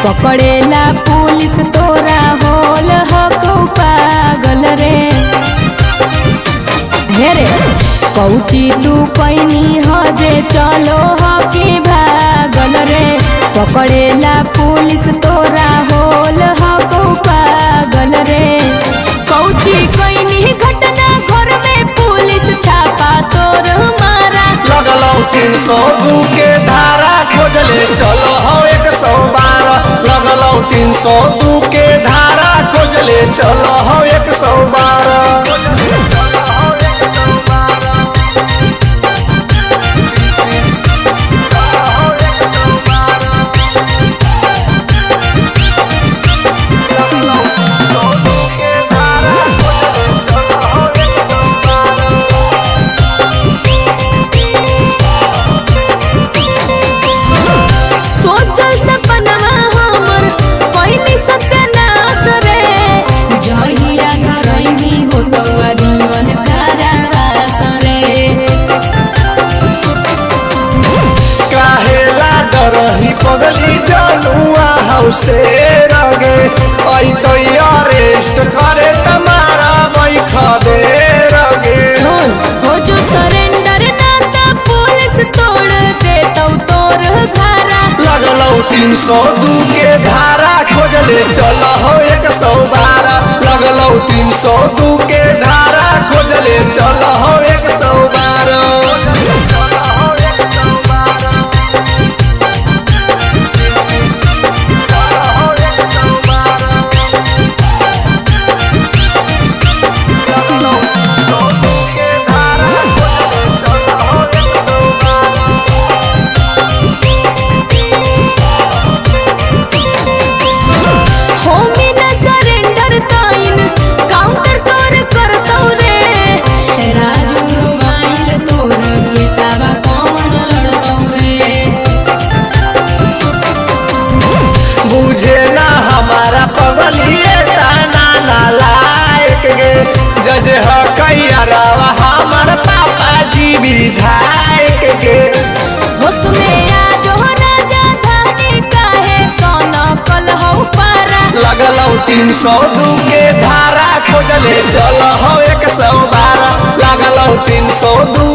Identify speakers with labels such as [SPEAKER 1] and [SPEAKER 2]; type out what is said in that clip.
[SPEAKER 1] पकड़ेला पुलिस तोरा होल हको पागल रे। हे रे कौची तू कैनी हजे चलो हकी भागल रे। पकड़ेला पुलिस तोरा होल हको पागल रे। कौची कैनी घटना घर में पुलिस छापा तोर मारा।
[SPEAKER 2] लगलो 302 के धारा खोजले चलो हो 112। लगलो 302 के धारा खोजले चलो हो 112। पगली जनुआ हौसे रगे आई तो अरेस्ट करे तुम्हारा बैठा दे रगे।
[SPEAKER 1] हो जो सरेंडर ना ता पुलिस तोड़ दे तो तोर घरा।
[SPEAKER 2] लगलो 302 के धारा खोजले चलो हो 112। लगलो 302 के धारा खोजले चलो हो 112। बुझे ना हमारा पगलिए ताना ना लायक गे। जज ह कैरावा हमार पापा जी विधायक गे।
[SPEAKER 1] उसमें आज हो राजा धानी काहे सोना कल हो पारा।
[SPEAKER 2] लगलो 302 के धारा खोजले चलो हो 112। लगलो 302